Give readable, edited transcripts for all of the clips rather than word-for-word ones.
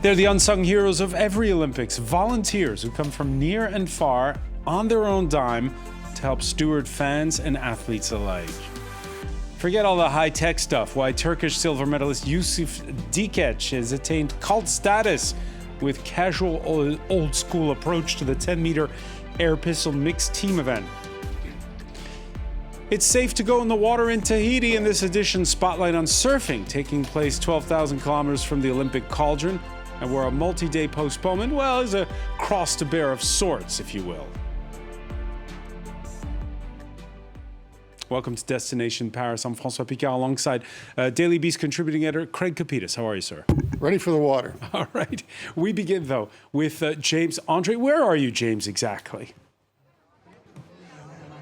They're the unsung heroes of every Olympics, volunteers who come from near and far on their own dime to help steward fans and athletes alike. Forget all the high-tech stuff. Why Turkish silver medalist Yusuf Dikec has attained cult status with casual old-school approach to the 10-meter air pistol mixed team event. It's safe to go in the water in Tahiti in this edition spotlight on surfing, taking place 12,000 kilometers from the Olympic cauldron, and where a multi-day postponement, well, is a cross to bear of sorts, if you will. Welcome to Destination Paris. I'm François Picard alongside Daily Beast contributing editor Craig Copetas. How are you, sir? Ready for the water. All right. We begin, though, with James Andre. Where are you, James, exactly?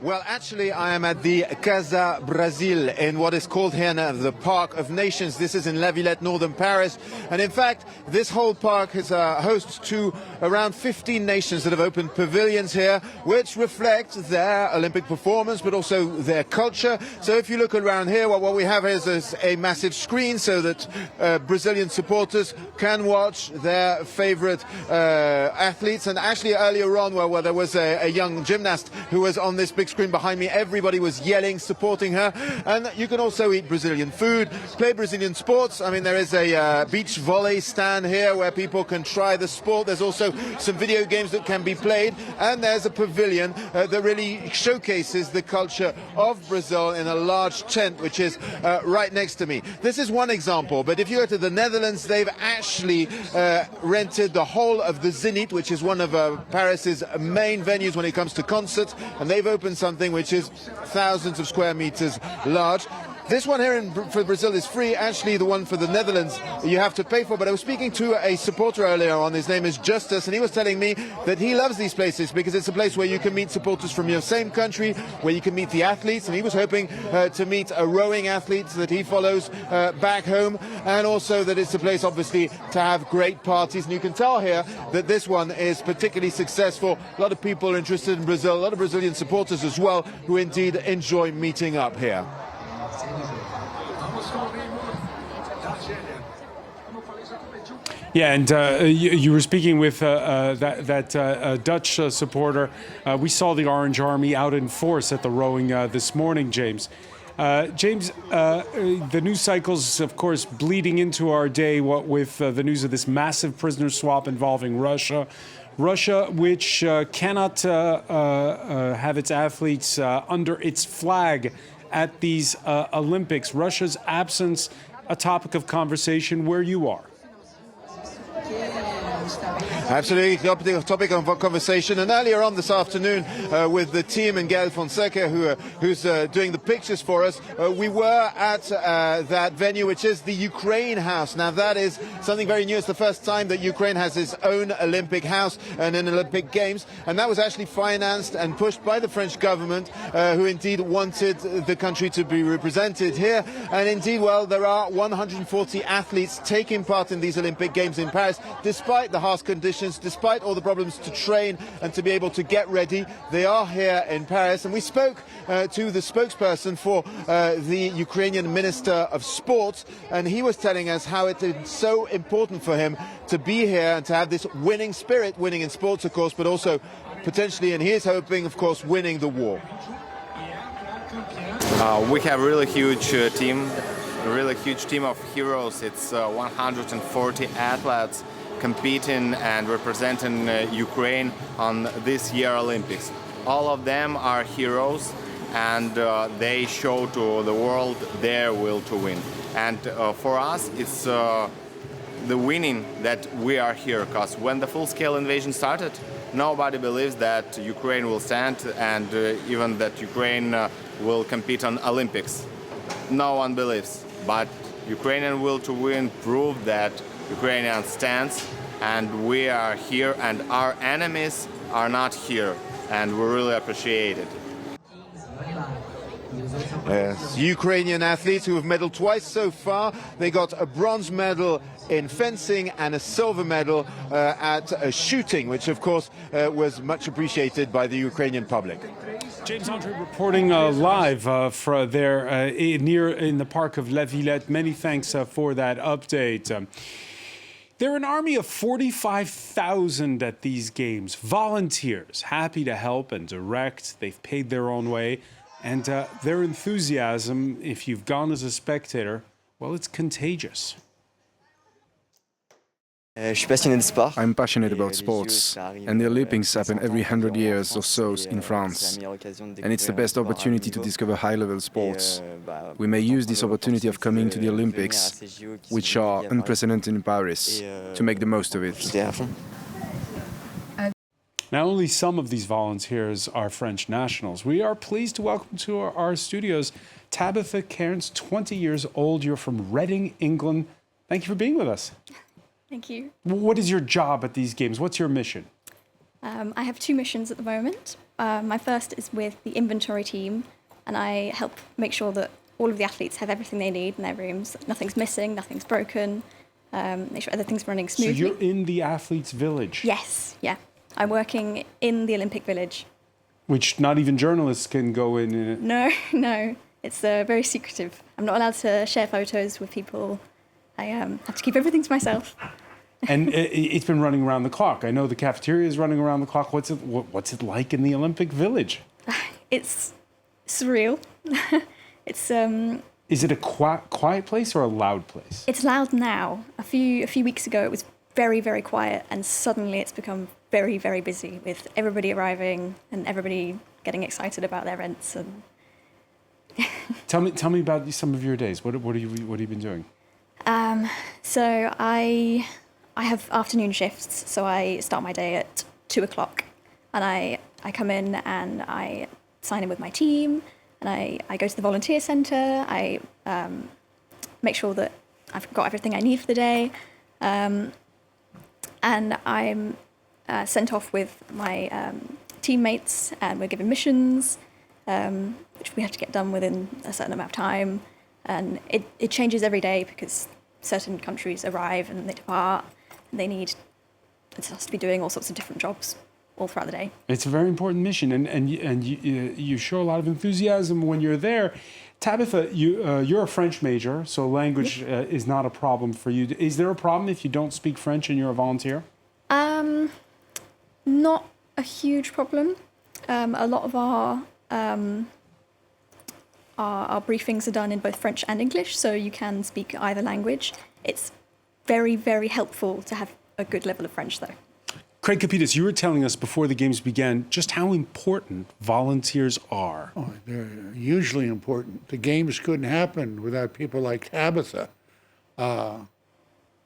Well, actually, I am at the Casa Brasil in what is called here the Park of Nations. This is in La Villette, northern Paris. And in fact, this whole park is host to around 15 nations that have opened pavilions here, which reflect their Olympic performance, but also their culture. So if you look around here, what we have is a massive screen so that Brazilian supporters can watch their favorite athletes. And actually, earlier on, where there was a young gymnast who was on this big screen behind me, everybody was yelling, supporting her. And you can also eat Brazilian food, play Brazilian sports. I mean, there is a beach volley stand here where people can try the sport. There's also some video games that can be played. And there's a pavilion that really showcases the culture of Brazil in a large tent, which is right next to me. This is one example, but if you go to the Netherlands, they've actually rented the whole of the Zenit, which is one of Paris's main venues when it comes to concerts, and they've opened something which is thousands of square meters large. This one here for Brazil is free. Actually, the one for the Netherlands you have to pay for. But I was speaking to a supporter earlier on. His name is Justus, and he was telling me that he loves these places because it's a place where you can meet supporters from your same country, where you can meet the athletes. And he was hoping to meet a rowing athlete that he follows back home, and also that it's a place, obviously, to have great parties. And you can tell here that this one is particularly successful. A lot of people are interested in Brazil, a lot of Brazilian supporters as well, who indeed enjoy meeting up here. Yeah, and you were speaking with that Dutch supporter. We saw the Orange Army out in force at the rowing this morning, James. James, the news cycle's, of course, bleeding into our day, what with the news of this massive prisoner swap involving Russia. Russia, which cannot have its athletes under its flag at these Olympics. Russia's absence, a topic of conversation where you are. Absolutely, topic of conversation. And earlier on this afternoon, with the team and Gael Fonseca, who's doing the pictures for us, we were at that venue, which is the Ukraine House. Now, that is something very new. It's the first time that Ukraine has its own Olympic house and an Olympic Games. And that was actually financed and pushed by the French government, who indeed wanted the country to be represented here. And indeed, well, there are 140 athletes taking part in these Olympic Games in Paris, despite the harsh conditions. Despite all the problems to train and to be able to get ready, they are here in Paris. And we spoke to the spokesperson for the Ukrainian Minister of Sport, and he was telling us how it is so important for him to be here and to have this winning spirit, winning in sports, of course, but also potentially, and he is hoping, of course, winning the war. We have a really huge team, a really huge team of heroes. It's 140 athletes competing and representing Ukraine on this year Olympics. All of them are heroes, and they show to the world their will to win. And for us, it's the winning that we are here, because when the full-scale invasion started, nobody believes that Ukraine will stand, and even that Ukraine will compete on Olympics. No one believes. But Ukrainian will to win proved that Ukrainian stands, and we are here, and our enemies are not here, and we really appreciate it. Yes, Ukrainian athletes who have medaled twice so far. They got a bronze medal in fencing and a silver medal at shooting, which of course was much appreciated by the Ukrainian public. James Andre reporting live from there near in the park of La Villette. Many thanks for that update. They're an army of 45,000 at these games. Volunteers, happy to help and direct. They've paid their own way. And their enthusiasm, if you've gone as a spectator, well, it's contagious. I'm passionate about sports, and the Olympics happen every 100 years or so in France. And it's the best opportunity to discover high-level sports. We may use this opportunity of coming to the Olympics, which are unprecedented in Paris, to make the most of it. Now, only some of these volunteers are French nationals. We are pleased to welcome to our studios Tabitha Cairns, 20 years old. You're from Reading, England. Thank you for being with us. Thank you. What is your job at these games? What's your mission? I have two missions at the moment. My first is with the inventory team, and I help make sure that all of the athletes have everything they need in their rooms. Nothing's missing, nothing's broken, make sure everything's running smoothly. So you're in the athletes' village? Yes, yeah. I'm working in the Olympic Village. Which not even journalists can go in. No, no. It's very secretive. I'm not allowed to share photos with people. I have to keep everything to myself. And it's been running around the clock. I know the cafeteria is running around the clock. What's it like in the Olympic Village? It's surreal. It's Is it a quiet place or a loud place? It's loud now. A few weeks ago, it was very, very quiet, and suddenly it's become very, very busy with everybody arriving and everybody getting excited about their events. And tell me about some of your days. What have you been doing? So I have afternoon shifts, so I start my day at 2:00, and I come in and I sign in with my team, and I go to the volunteer centre. I make sure that I've got everything I need for the day, and I'm sent off with my teammates, and we're given missions, which we have to get done within a certain amount of time, and it changes every day because certain countries arrive and they depart, and it has to be doing all sorts of different jobs all throughout the day. It's a very important mission, and you show a lot of enthusiasm when you're there. Tabitha, you're a French major, so language is not a problem for you. Is there a problem if you don't speak French and you're a volunteer? Not a huge problem. A lot of our briefings are done in both French and English, so you can speak either language. It's very, very helpful to have a good level of French, though. Craig Copetas, you were telling us before the games began just how important volunteers are. Oh, they're hugely important. The games couldn't happen without people like Tabitha. And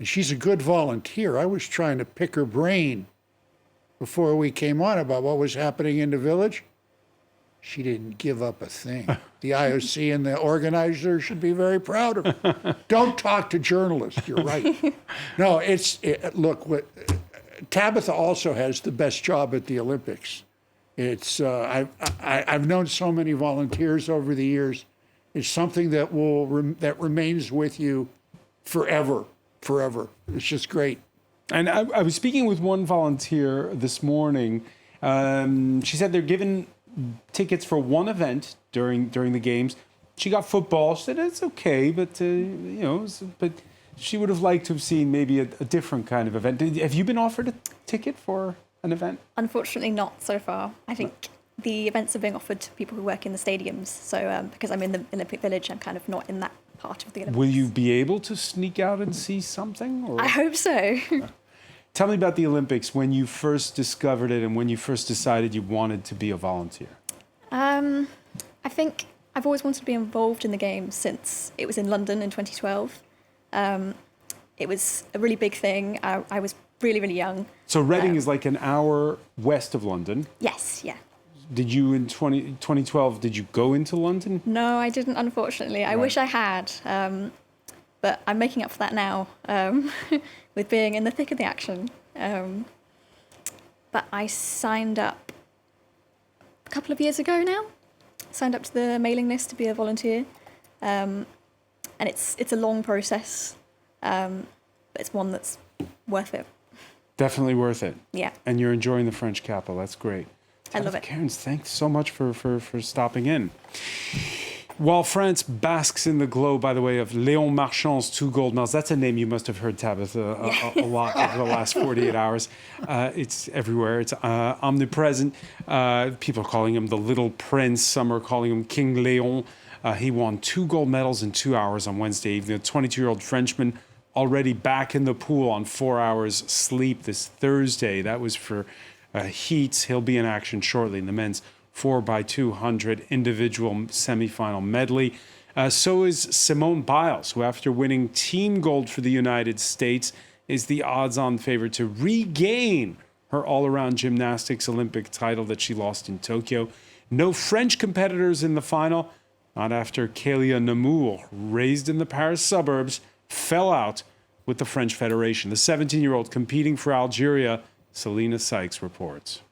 she's a good volunteer. I was trying to pick her brain before we came on about what was happening in the village. She didn't give up a thing. The IOC and the organizers should be very proud of her. Don't talk to journalists. You're right. No, look, Tabitha also has the best job at the Olympics. I've known so many volunteers over the years. It's something that remains with you forever. It's just great. And I was speaking with one volunteer this morning. She said they're given tickets for one event during the games. She got football. She said it's okay, but but she would have liked to have seen maybe a different kind of event. Have you been offered a ticket for an event? Unfortunately, not so far. I think the events are being offered to people who work in the stadiums. So because I'm in the Olympic Village, I'm kind of not in that part of the Olympics. Will you be able to sneak out and see something? Or? I hope so. Tell me about the Olympics, when you first discovered it and when you first decided you wanted to be a volunteer. I think I've always wanted to be involved in the games since it was in London in 2012. It was a really big thing. I was really, really young. So Reading is like an hour west of London. Yes, yeah. Did you, in 2012, did you go into London? No, I didn't, unfortunately. I wish I had. But I'm making up for that now with being in the thick of the action. But I signed up a couple of years ago now. Signed up to the mailing list to be a volunteer. And it's a long process, but it's one that's worth it. Definitely worth it. Yeah. And you're enjoying the French capital. That's great. I love it. Cairns, thanks so much for stopping in. While France basks in the glow, by the way, of Léon Marchand's 2 gold medals, that's a name you must have heard, Tabitha, a lot over the last 48 hours. It's everywhere. It's omnipresent. People are calling him the Little Prince. Some are calling him King Léon. He won 2 gold medals in 2 hours on Wednesday evening. The 22-year-old Frenchman already back in the pool on 4 hours sleep this Thursday. That was for heats. He'll be in action shortly in the men's 4x200 individual semifinal medley. So is Simone Biles, who after winning team gold for the United States is the odds-on favorite to regain her all-around gymnastics Olympic title that she lost in Tokyo. No French competitors in the final, not after Kélia Namour, raised in the Paris suburbs, fell out with the French Federation. The 17-year-old competing for Algeria, Selena Sykes reports.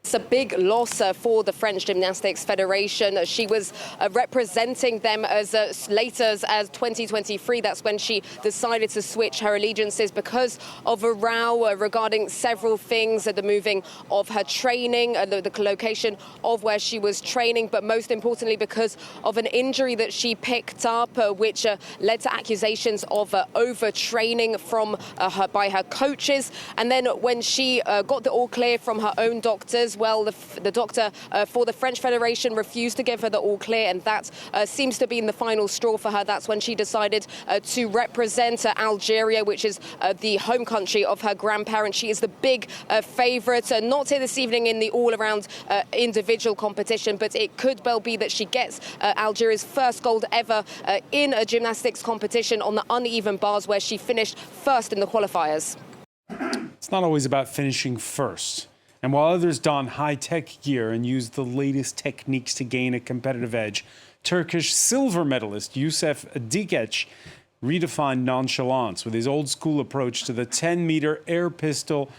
It's a big loss for the French Gymnastics Federation. She was representing them as late as 2023. That's when she decided to switch her allegiances because of a row regarding several things, the moving of her training, the location of where she was training, but most importantly because of an injury that she picked up, which led to accusations of overtraining by her coaches. And then when she got the all clear from her own doctors, well, the doctor for the French Federation refused to give her the all clear, and that seems to be in the final straw for her. That's when she decided to represent Algeria, which is the home country of her grandparents. She is the big favourite, not here this evening in the all-around individual competition, but it could well be that she gets Algeria's first gold ever in a gymnastics competition on the uneven bars, where she finished first in the qualifiers. It's not always about finishing first. And while others don high-tech gear and use the latest techniques to gain a competitive edge, Turkish silver medalist Yusuf Dikec redefined nonchalance with his old-school approach to the 10-meter air pistol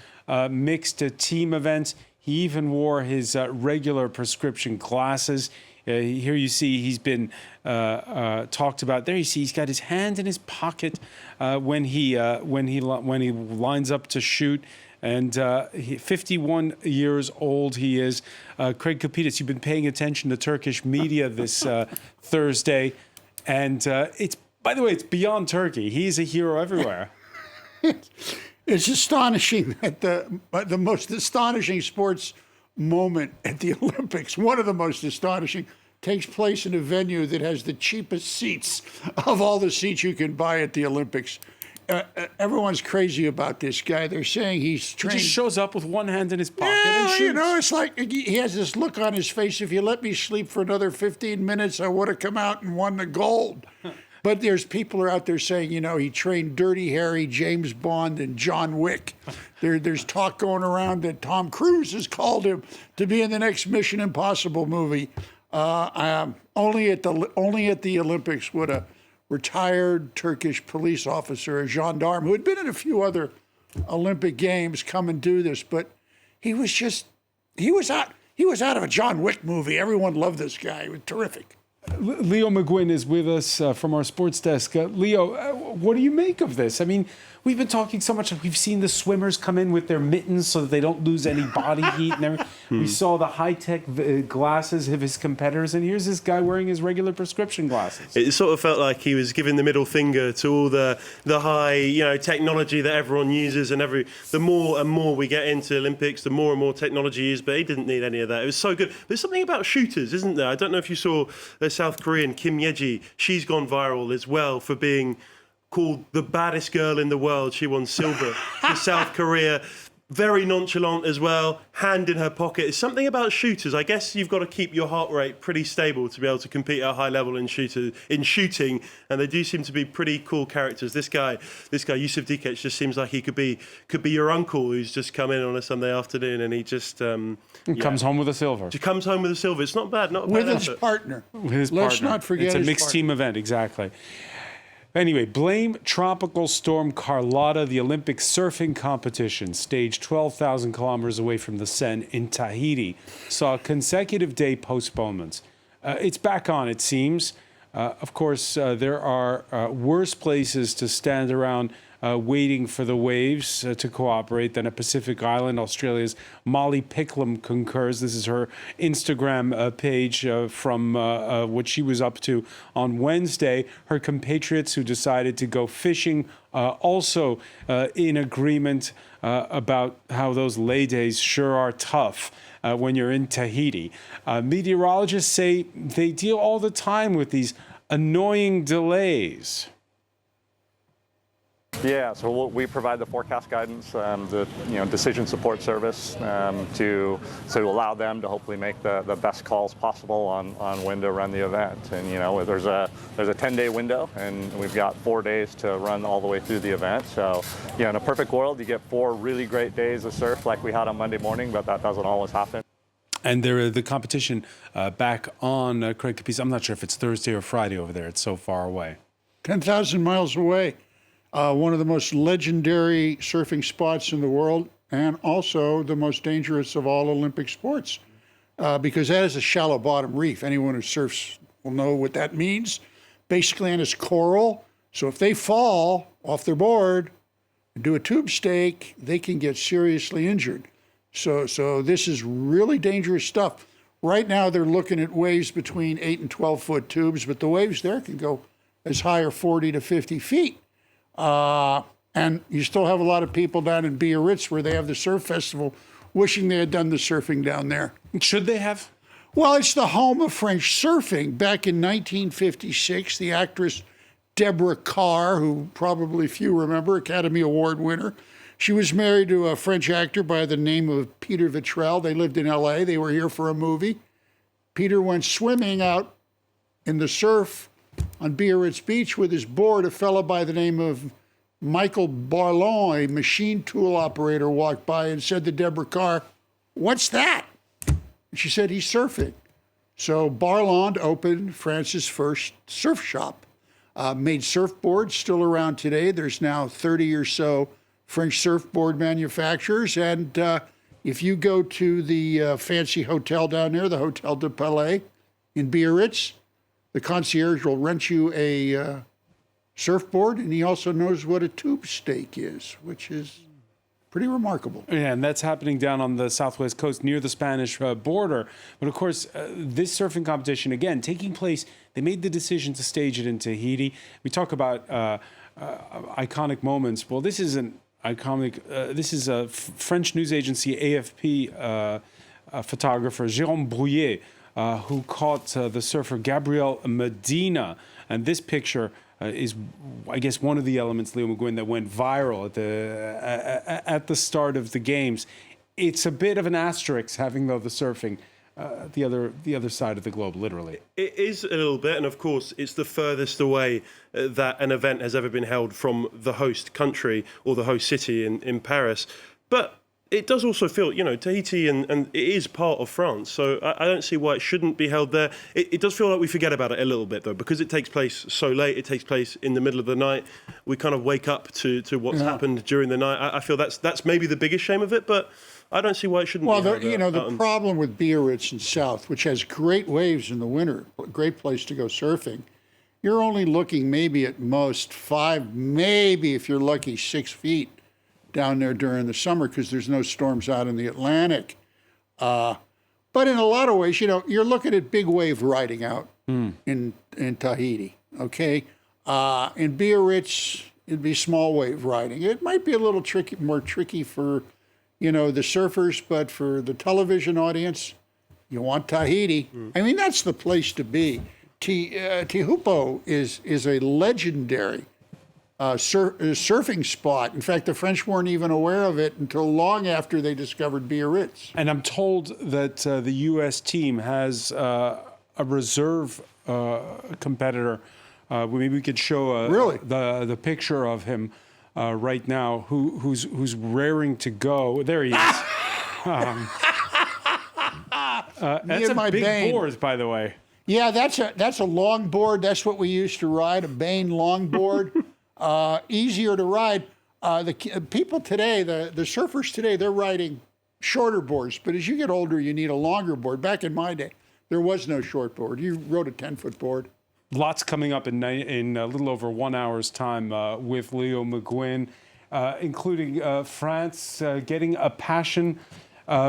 mixed team event. He even wore his regular prescription glasses. Here you see he's been talked about. There you see he's got his hand in his pocket when he lines up to shoot. And 51 years old he is. Craig Copetas, you've been paying attention to Turkish media this Thursday. And it's, by the way, it's beyond Turkey. He's a hero everywhere. It's astonishing that the most astonishing sports moment at the Olympics, one of the most astonishing, takes place in a venue that has the cheapest seats of all the seats you can buy at the Olympics. Everyone's crazy about this guy. They're saying he's trained. He just shows up with one hand in his pocket and shoots. You know, it's like he has this look on his face. If you let me sleep for another 15 minutes, I would have come out and won the gold. But there's people are out there saying, you know, he trained Dirty Harry, James Bond, and John Wick. There's talk going around that Tom Cruise has called him to be in the next Mission Impossible movie. Only at the Olympics would a retired Turkish police officer, a gendarme who had been in a few other Olympic games, come and do this. But he was out of a John Wick movie. Everyone loved this guy. He was terrific. Leo McGuinn is with us from our sports desk. Leo, what do you make of this? I mean, we've been talking so much. We've seen the swimmers come in with their mittens so that they don't lose any body heat and everything. We saw the high-tech glasses of his competitors, and here's this guy wearing his regular prescription glasses. It sort of felt like he was giving the middle finger to all the high, technology that everyone uses, and the more and more we get into Olympics, the more and more technology is. But he didn't need any of that. It was so good. There's something about shooters, isn't there? I don't know if you saw the South Korean Kim Yeji. She's gone viral as well for being called the baddest girl in the world. She won silver for South Korea. Very nonchalant as well, hand in her pocket. It's something about shooters. I guess you've got to keep your heart rate pretty stable to be able to compete at a high level in shooting, and they do seem to be pretty cool characters. This guy Yusuf Dikec, just seems like he could be your uncle who's just come in on a Sunday afternoon, and he just comes home with a silver. Just comes home with a silver. It's not bad. With his partner. Let's not forget it's a his mixed partner. team event, exactly. Anyway, blame Tropical Storm Carlotta. The Olympic surfing competition, staged 12,000 kilometers away from the Seine in Tahiti, saw consecutive day postponements. It's back on, it seems. Of course, there are worse places to stand around waiting for the waves to cooperate. Then a Pacific island, Australia's Molly Picklum concurs. This is her Instagram page from what she was up to on Wednesday. Her compatriots who decided to go fishing also in agreement about how those lay days sure are tough when you're in Tahiti. Meteorologists say they deal all the time with these annoying delays. Yeah, so we provide the forecast guidance, the decision support service to allow them to hopefully make the best calls possible on when to run the event. And there's a 10-day window, and we've got 4 days to run all the way through the event. So in a perfect world, you get 4 really great days of surf like we had on Monday morning, but that doesn't always happen. And the competition back on Craig Capiz. I'm not sure if it's Thursday or Friday over there. It's so far away. 10,000 miles away. One of the most legendary surfing spots in the world, and also the most dangerous of all Olympic sports, because that is a shallow bottom reef. Anyone who surfs will know what that means. Basically, and it's coral. So if they fall off their board and do a tube stake, they can get seriously injured. So this is really dangerous stuff. Right now, they're looking at waves between 8 and 12-foot tubes, but the waves there can go as high as 40 to 50 feet. And you still have a lot of people down in Biarritz where they have the surf festival wishing they had done the surfing down there. Should they have? Well, it's the home of French surfing. Back in 1956, the actress Deborah Carr, who probably few remember, Academy Award winner, she was married to a French actor by the name of Peter Vitrel. They lived in L.A. They were here for a movie. Peter went swimming out in the surf on Biarritz Beach with his board. A fellow by the name of Michael Barlon, a machine tool operator, walked by and said to Deborah Carr, "What's that?" And she said, "He's surfing." So Barlon opened France's first surf shop, made surfboards, still around today. There's now 30 or so French surfboard manufacturers. And if you go to the fancy hotel down there, the Hotel de Palais in Biarritz, the concierge will rent you a surfboard, and he also knows what a tube stake is, which is pretty remarkable. Yeah, and that's happening down on the southwest coast near the Spanish border. But of course, this surfing competition, again, taking place, they made the decision to stage it in Tahiti. We talk about iconic moments. Well, this is an iconic, this is a French news agency, AFP photographer, Jérôme Brouillet, who caught the surfer Gabriel Medina. And this picture is, I guess, one of the elements, Leo McGuinn, that went viral at the start of the games. It's a bit of an asterisk having, though, the surfing the other side of the globe, literally. It is a little bit, and of course, it's the furthest away that an event has ever been held from the host country or the host city in Paris. But it does also feel, Tahiti and it is part of France, so I don't see why it shouldn't be held there. It does feel like we forget about it a little bit, though, because it takes place so late. It takes place in the middle of the night. We kind of wake up to what's happened during the night. I feel that's maybe the biggest shame of it, but I don't see why it shouldn't be held. Well, the problem with Biarritz and South, which has great waves in the winter, great place to go surfing, you're only looking maybe at most 5, maybe if you're lucky 6 feet down there during the summer because there's no storms out in the Atlantic. But in a lot of ways, you're looking at big wave riding out in Tahiti, okay? In Biarritz, it'd be small wave riding. It might be a little more tricky for, the surfers, but for the television audience, you want Tahiti. I mean, that's the place to be. Teahupo'o is a legendary surfing spot. In fact, the French weren't even aware of it until long after they discovered Biarritz. And I'm told that the U.S. team has a reserve competitor. Maybe we could show the picture of him right now, who's raring to go. There he is. That's a big board, by the way. Yeah, that's a longboard. That's what we used to ride, a Bain longboard. Easier to ride. The people today, the surfers today, they're riding shorter boards. But as you get older, you need a longer board. Back in my day, there was no short board. You rode a 10-foot board. Lots coming up in a little over 1 hour's time with Leo McGuinn, including France getting a passion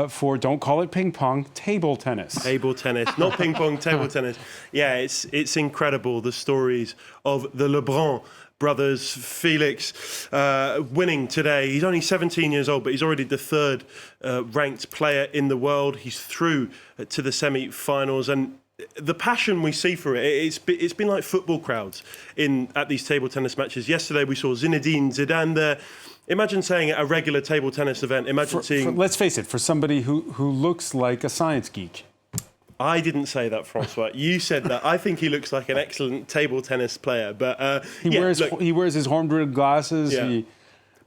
for, don't call it ping pong, table tennis. Table tennis, not ping pong, table tennis. Yeah, it's incredible, the stories of the Lebrun brothers. Felix winning today. He's only 17 years old, but he's already the third ranked player in the world. He's through to the semi-finals, and the passion we see for it, it's been like football crowds at these table tennis matches. Yesterday we saw Zinedine Zidane there. Imagine saying at a regular table tennis event, seeing... let's face it, for somebody who looks like a science geek. I didn't say that, François. You said that. I think he looks like an excellent table tennis player, but he wears his horn-rimmed glasses. Yeah.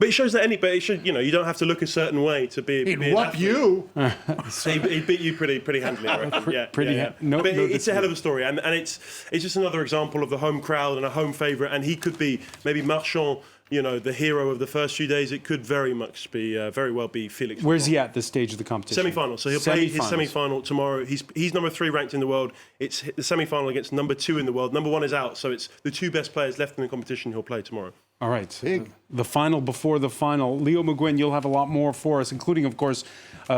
But it shows that you don't have to look a certain way to be. He'd whoop you. He beat you pretty handily, I reckon. No, but it's a hell of a story, and it's just another example of the home crowd and a home favourite. And he could be maybe Marchand, the hero of the first few days. It could very well be Felix. Where's he at this stage of the competition? Semi-final. So he'll play his semi-final tomorrow. He's number 3 ranked in the world. It's the semi-final against number 2 in the world. Number 1 is out, so it's the 2 best players left in the competition who'll play tomorrow. All right. The final before the final. Leo McGuinn, you'll have a lot more for us, including, of course,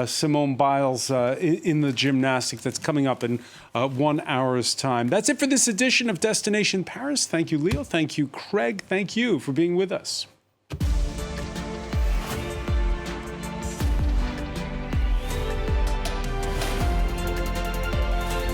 Simone Biles in the gymnastics. That's coming up in 1 hour's time. That's it for this edition of Destination Paris. Thank you, Leo. Thank you, Craig. Thank you for being with us.